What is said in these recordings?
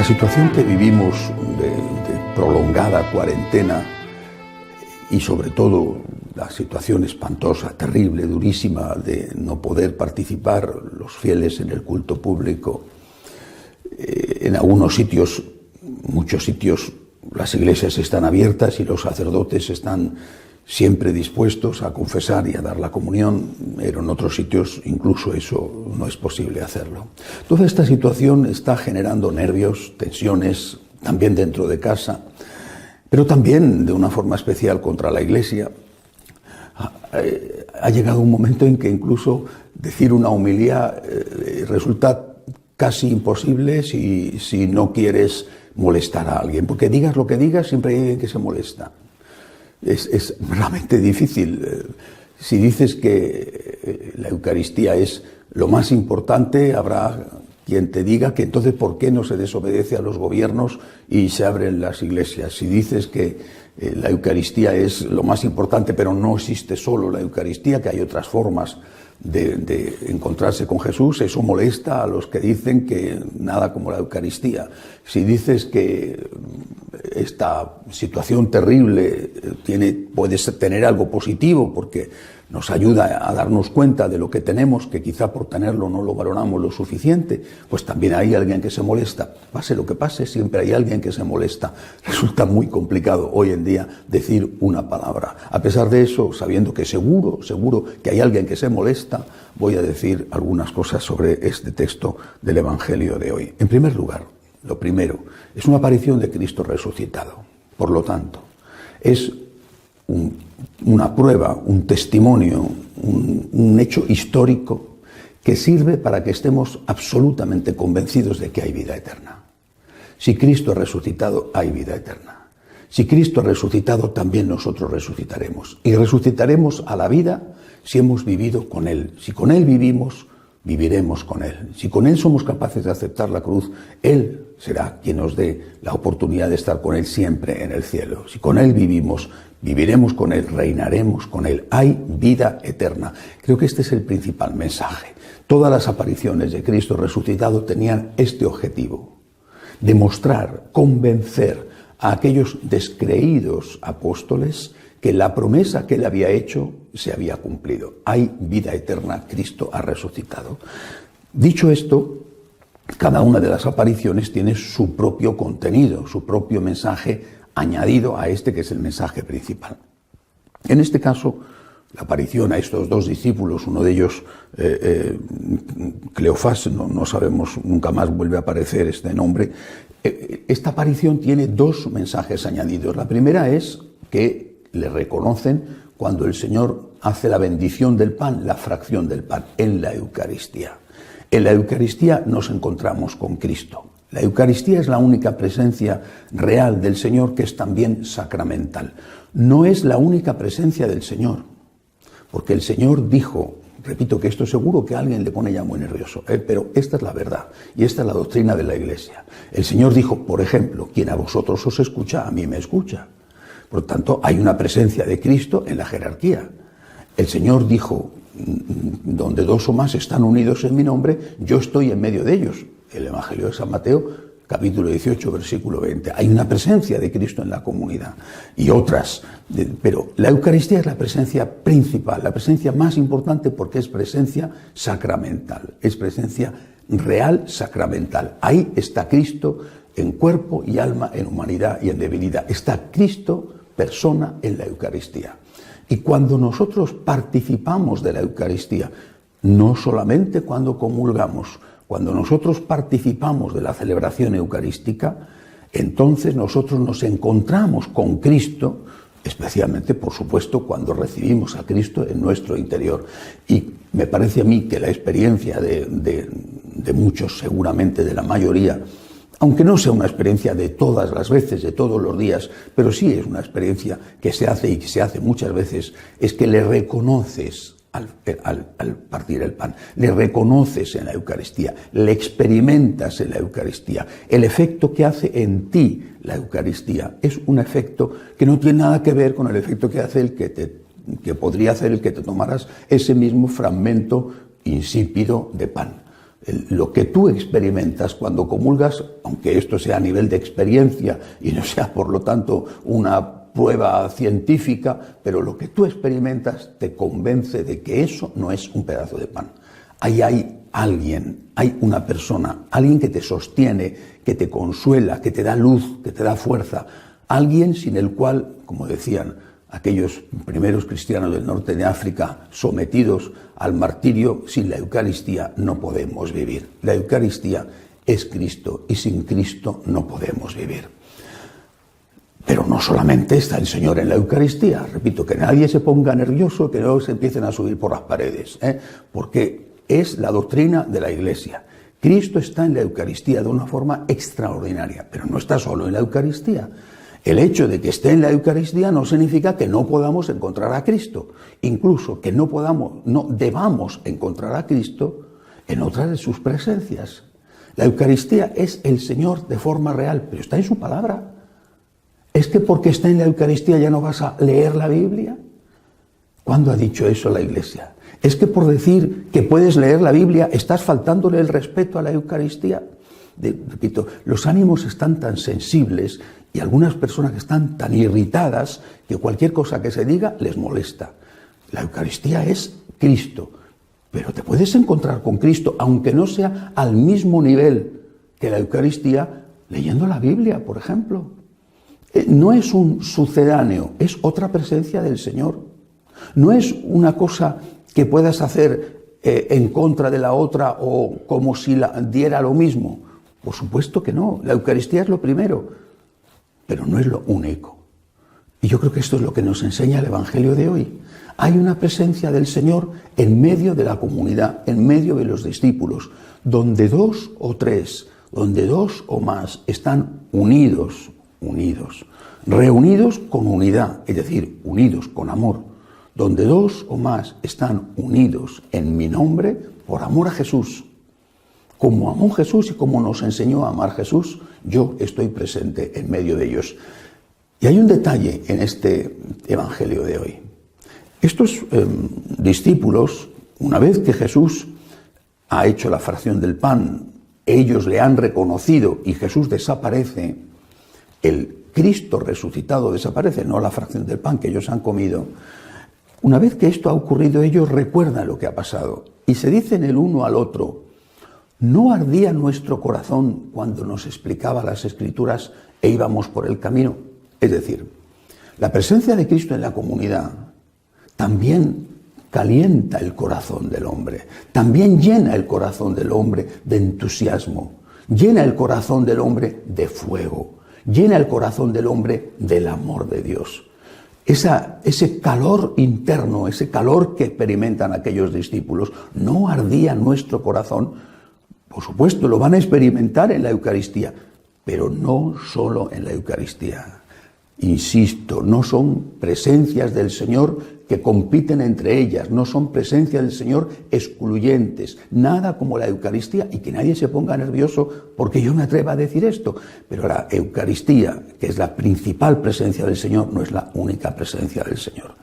La situación que vivimos de prolongada cuarentena y sobre todo la situación espantosa, terrible, durísima de no poder participar los fieles en el culto público, en algunos sitios, muchos sitios, las iglesias están abiertas y los sacerdotes están siempre dispuestos a confesar y a dar la comunión, pero en otros sitios incluso eso no es posible hacerlo. Toda esta situación está generando nervios, tensiones, también dentro de casa, pero también de una forma especial contra la Iglesia. Ha llegado un momento en que incluso decir una homilía resulta casi imposible si no quieres molestar a alguien, porque digas lo que digas, siempre hay alguien que se molesta. Es realmente difícil. Si dices que la Eucaristía es lo más importante, habrá quien te diga que entonces ¿por qué no se desobedece a los gobiernos y se abren las iglesias? Si dices que la Eucaristía es lo más importante, pero no existe solo la Eucaristía, que hay otras formas de encontrarse con Jesús, eso molesta a los que dicen que nada como la Eucaristía. Si dices que esta situación terrible puede tener algo positivo porque nos ayuda a darnos cuenta de lo que tenemos, que quizá por tenerlo no lo valoramos lo suficiente, pues también hay alguien que se molesta. Pase lo que pase, siempre hay alguien que se molesta. Resulta muy complicado hoy en día decir una palabra. A pesar de eso, sabiendo que seguro que hay alguien que se molesta, voy a decir algunas cosas sobre este texto del Evangelio de hoy. En primer lugar, lo primero, es una aparición de Cristo resucitado. Por lo tanto, es una prueba, un testimonio, un hecho histórico que sirve para que estemos absolutamente convencidos de que hay vida eterna. Si Cristo ha resucitado, hay vida eterna. Si Cristo ha resucitado, también nosotros resucitaremos. Y resucitaremos a la vida si hemos vivido con Él. Si con Él vivimos, viviremos con Él. Si con Él somos capaces de aceptar la cruz, Él será quien nos dé la oportunidad de estar con Él siempre en el cielo. Si con Él vivimos, viviremos con Él, reinaremos con Él. Hay vida eterna. Creo que este es el principal mensaje. Todas las apariciones de Cristo resucitado tenían este objetivo: demostrar, convencer a aquellos descreídos apóstoles que la promesa que Él había hecho se había cumplido. Hay vida eterna, Cristo ha resucitado. Dicho esto, cada una de las apariciones tiene su propio contenido, su propio mensaje añadido a este que es el mensaje principal. En este caso, la aparición a estos dos discípulos, uno de ellos, Cleofás, no sabemos, nunca más vuelve a aparecer este nombre. Esta aparición tiene dos mensajes añadidos. La primera es que le reconocen cuando el Señor hace la bendición del pan, la fracción del pan, en la Eucaristía. En la Eucaristía nos encontramos con Cristo. La Eucaristía es la única presencia real del Señor que es también sacramental. No es la única presencia del Señor, porque el Señor dijo, repito que esto seguro que a alguien le pone ya muy nervioso, pero esta es la verdad y esta es la doctrina de la Iglesia. El Señor dijo, por ejemplo, quien a vosotros os escucha, a mí me escucha. Por lo tanto, hay una presencia de Cristo en la jerarquía. El Señor dijo, donde dos o más están unidos en mi nombre, yo estoy en medio de ellos. El Evangelio de San Mateo, capítulo 18, versículo 20. Hay una presencia de Cristo en la comunidad y otras, pero la Eucaristía es la presencia principal, la presencia más importante porque es presencia sacramental, es presencia real sacramental. Ahí está Cristo en cuerpo y alma, en humanidad y en debilidad. Está Cristo, persona, en la Eucaristía. Y cuando nosotros participamos de la Eucaristía, no solamente cuando comulgamos, cuando nosotros participamos de la celebración eucarística, entonces nosotros nos encontramos con Cristo, especialmente, por supuesto, cuando recibimos a Cristo en nuestro interior. Y me parece a mí que la experiencia de muchos, seguramente de la mayoría, aunque no sea una experiencia de todas las veces, de todos los días, pero sí es una experiencia que se hace y que se hace muchas veces, es que le reconoces al partir el pan, le reconoces en la Eucaristía, le experimentas en la Eucaristía. El efecto que hace en ti la Eucaristía es un efecto que no tiene nada que ver con el efecto que hace que podría hacer el que te tomaras ese mismo fragmento insípido de pan. Lo que tú experimentas cuando comulgas, aunque esto sea a nivel de experiencia y no sea por lo tanto una prueba científica, pero lo que tú experimentas te convence de que eso no es un pedazo de pan. Ahí hay alguien, hay una persona, alguien que te sostiene, que te consuela, que te da luz, que te da fuerza, alguien sin el cual, como decían aquellos primeros cristianos del norte de África, sometidos al martirio, sin la Eucaristía no podemos vivir. La Eucaristía es Cristo y sin Cristo no podemos vivir. Pero no solamente está el Señor en la Eucaristía, repito, que nadie se ponga nervioso, que no se empiecen a subir por las paredes, porque es la doctrina de la Iglesia. Cristo está en la Eucaristía de una forma extraordinaria, pero no está solo en la Eucaristía. El hecho de que esté en la Eucaristía no significa que no podamos encontrar a Cristo, incluso que no debamos encontrar a Cristo en otras de sus presencias. La Eucaristía es el Señor de forma real, pero está en su palabra. ¿Es que porque está en la Eucaristía ya no vas a leer la Biblia? ¿Cuándo ha dicho eso la Iglesia? ¿Es que por decir que puedes leer la Biblia estás faltándole el respeto a la Eucaristía? Repito, los ánimos están tan sensibles y algunas personas están tan irritadas que cualquier cosa que se diga les molesta. La Eucaristía es Cristo, pero te puedes encontrar con Cristo, aunque no sea al mismo nivel que la Eucaristía, leyendo la Biblia, por ejemplo. No es un sucedáneo, es otra presencia del Señor. No es una cosa que puedas hacer en contra de la otra o como si diera lo mismo. Por supuesto que no, la Eucaristía es lo primero, pero no es lo único. Y yo creo que esto es lo que nos enseña el Evangelio de hoy. Hay una presencia del Señor en medio de la comunidad, en medio de los discípulos, donde dos o tres, donde dos o más están unidos, reunidos con unidad, es decir, unidos con amor, donde dos o más están unidos en mi nombre por amor a Jesús. Como amó Jesús y como nos enseñó a amar Jesús, yo estoy presente en medio de ellos. Y hay un detalle en este Evangelio de hoy. Estos discípulos, una vez que Jesús ha hecho la fracción del pan, ellos le han reconocido y Jesús desaparece, el Cristo resucitado desaparece, no la fracción del pan que ellos han comido. Una vez que esto ha ocurrido, ellos recuerdan lo que ha pasado y se dicen el uno al otro: ¿no ardía nuestro corazón cuando nos explicaba las Escrituras e íbamos por el camino? Es decir, la presencia de Cristo en la comunidad también calienta el corazón del hombre, también llena el corazón del hombre de entusiasmo, llena el corazón del hombre de fuego, llena el corazón del hombre del amor de Dios. Ese calor interno, ese calor que experimentan aquellos discípulos, ¿no ardía nuestro corazón? Por supuesto, lo van a experimentar en la Eucaristía, pero no solo en la Eucaristía. Insisto, no son presencias del Señor que compiten entre ellas, no son presencias del Señor excluyentes, nada como la Eucaristía, y que nadie se ponga nervioso porque yo me atreva a decir esto, pero la Eucaristía, que es la principal presencia del Señor, no es la única presencia del Señor.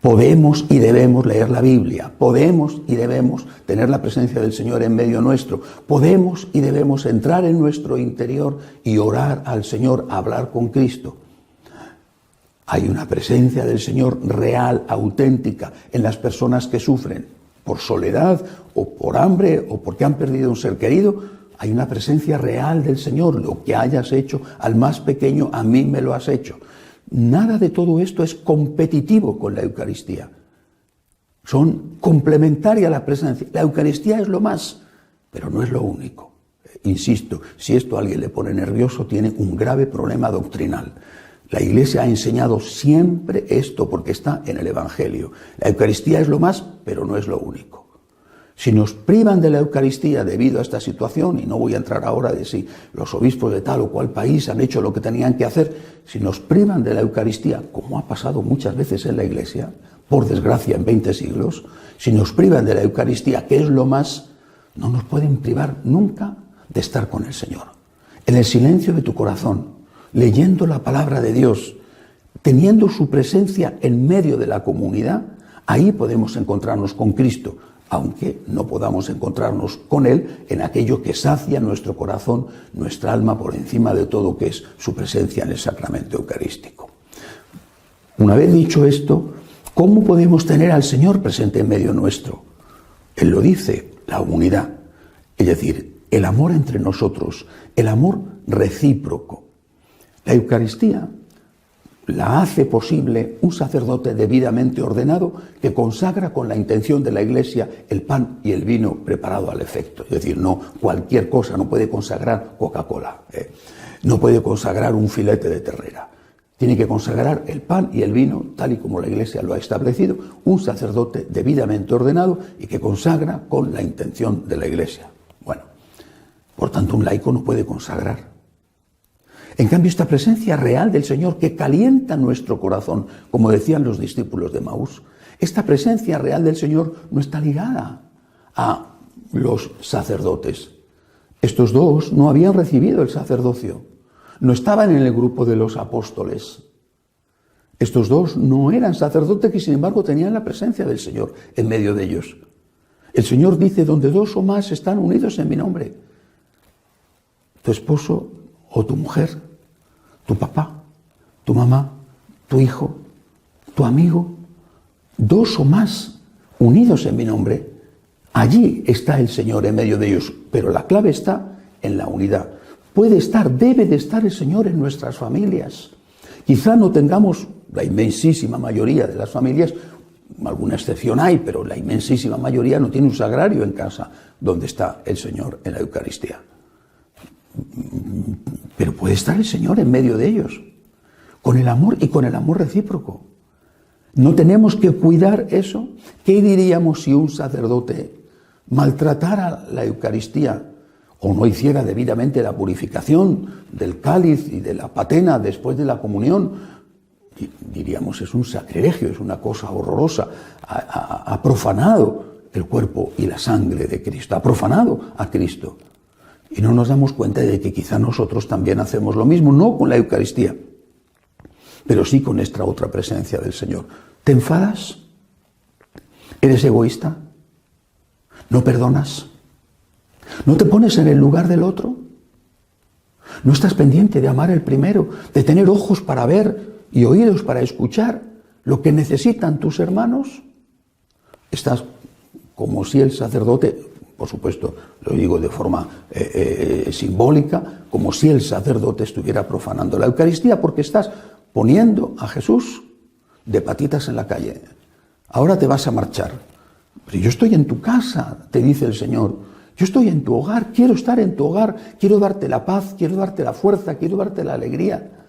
Podemos y debemos leer la Biblia, podemos y debemos tener la presencia del Señor en medio nuestro, podemos y debemos entrar en nuestro interior y orar al Señor, hablar con Cristo. Hay una presencia del Señor real, auténtica, en las personas que sufren por soledad o por hambre o porque han perdido un ser querido. Hay una presencia real del Señor. Lo que hayas hecho al más pequeño, a mí me lo has hecho. Nada de todo esto es competitivo con la Eucaristía. Son complementarias a la presencia. La Eucaristía es lo más, pero no es lo único. Insisto, si esto a alguien le pone nervioso, tiene un grave problema doctrinal. La Iglesia ha enseñado siempre esto porque está en el Evangelio. La Eucaristía es lo más, pero no es lo único. Si nos privan de la Eucaristía debido a esta situación, y no voy a entrar ahora de si los obispos de tal o cual país han hecho lo que tenían que hacer, si nos privan de la Eucaristía, como ha pasado muchas veces en la Iglesia, por desgracia en 20 siglos, si nos privan de la Eucaristía, que es lo más, no nos pueden privar nunca de estar con el Señor. En el silencio de tu corazón, leyendo la palabra de Dios, teniendo su presencia en medio de la comunidad, ahí podemos encontrarnos con Cristo. aunque no podamos encontrarnos con Él en aquello que sacia nuestro corazón, nuestra alma, por encima de todo, que es su presencia en el sacramento eucarístico. Una vez dicho esto, ¿cómo podemos tener al Señor presente en medio nuestro? Él lo dice, la unidad, es decir, el amor entre nosotros, el amor recíproco. La Eucaristía la hace posible un sacerdote debidamente ordenado que consagra con la intención de la Iglesia el pan y el vino preparado al efecto. Es decir, no cualquier cosa, no puede consagrar Coca-Cola, no puede consagrar un filete de ternera. Tiene que consagrar el pan y el vino, tal y como la Iglesia lo ha establecido, un sacerdote debidamente ordenado y que consagra con la intención de la Iglesia. Bueno, por tanto, un laico no puede consagrar. En cambio, esta presencia real del Señor que calienta nuestro corazón, como decían los discípulos de Maús, esta presencia real del Señor no está ligada a los sacerdotes. Estos dos no habían recibido el sacerdocio, no estaban en el grupo de los apóstoles. Estos dos no eran sacerdotes que, sin embargo, tenían la presencia del Señor en medio de ellos. El Señor dice, donde dos o más están unidos en mi nombre, tu esposo o tu mujer, tu papá, tu mamá, tu hijo, tu amigo, dos o más unidos en mi nombre, allí está el Señor en medio de ellos. Pero la clave está en la unidad. Puede estar, debe de estar el Señor en nuestras familias. Quizá no tengamos la inmensísima mayoría de las familias, alguna excepción hay, pero la inmensísima mayoría no tiene un sagrario en casa donde está el Señor en la Eucaristía. Pero puede estar el Señor en medio de ellos, con el amor y con el amor recíproco. ¿No tenemos que cuidar eso? ¿Qué diríamos si un sacerdote maltratara la Eucaristía o no hiciera debidamente la purificación del cáliz y de la patena después de la comunión? Diríamos, es un sacrilegio, es una cosa horrorosa. Ha profanado el cuerpo y la sangre de Cristo, ha profanado a Cristo. Y no nos damos cuenta de que quizá nosotros también hacemos lo mismo, no con la Eucaristía, pero sí con esta otra presencia del Señor. ¿Te enfadas? ¿Eres egoísta? ¿No perdonas? ¿No te pones en el lugar del otro? ¿No estás pendiente de amar el primero, de tener ojos para ver y oídos para escuchar lo que necesitan tus hermanos? Estás como si el sacerdote, por supuesto, lo digo de forma simbólica, como si el sacerdote estuviera profanando la Eucaristía, porque estás poniendo a Jesús de patitas en la calle. Ahora te vas a marchar. Pero yo estoy en tu casa, te dice el Señor. Yo estoy en tu hogar, quiero estar en tu hogar, quiero darte la paz, quiero darte la fuerza, quiero darte la alegría,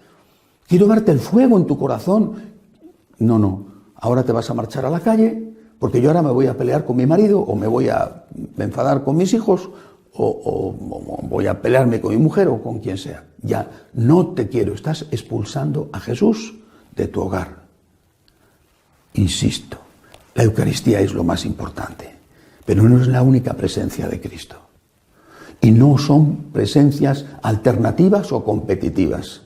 quiero darte el fuego en tu corazón. No, ahora te vas a marchar a la calle, porque yo ahora me voy a pelear con mi marido, o me voy a enfadar con mis hijos, o voy a pelearme con mi mujer o con quien sea. Ya no te quiero, estás expulsando a Jesús de tu hogar. Insisto, la Eucaristía es lo más importante, pero no es la única presencia de Cristo. Y no son presencias alternativas o competitivas.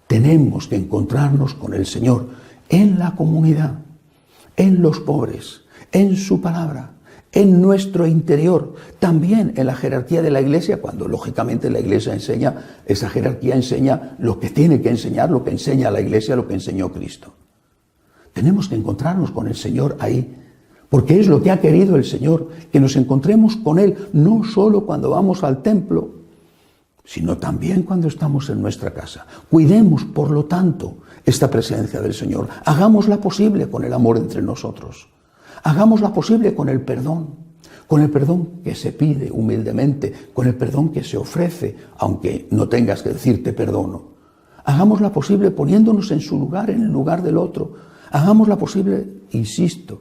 Tenemos que encontrarnos con el Señor en la comunidad, en los pobres, en su palabra, en nuestro interior, también en la jerarquía de la Iglesia, cuando lógicamente la Iglesia enseña, esa jerarquía enseña lo que tiene que enseñar, lo que enseña la Iglesia, lo que enseñó Cristo. Tenemos que encontrarnos con el Señor ahí, porque es lo que ha querido el Señor, que nos encontremos con Él, no solo cuando vamos al templo, sino también cuando estamos en nuestra casa. Cuidemos, por lo tanto, esta presencia del Señor. Hagámosla posible con el amor entre nosotros. Hagámosla posible con el perdón que se pide humildemente, con el perdón que se ofrece, aunque no tengas que decir te perdono. Hagámosla posible poniéndonos en su lugar, en el lugar del otro. Hagámosla posible, insisto,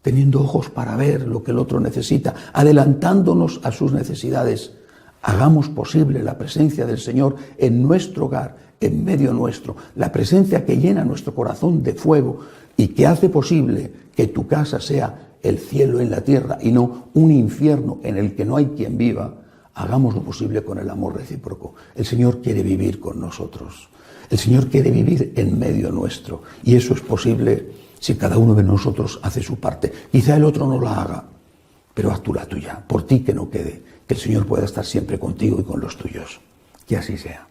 teniendo ojos para ver lo que el otro necesita, adelantándonos a sus necesidades. Hagamos posible la presencia del Señor en nuestro hogar, en medio nuestro, la presencia que llena nuestro corazón de fuego y que hace posible que tu casa sea el cielo en la tierra y no un infierno en el que no hay quien viva. Hagamos lo posible con el amor recíproco. El Señor quiere vivir con nosotros. El Señor quiere vivir en medio nuestro. Y eso es posible si cada uno de nosotros hace su parte. Quizá el otro no la haga, pero haz tú la tuya, por ti que no quede, que el Señor pueda estar siempre contigo y con los tuyos. Que así sea.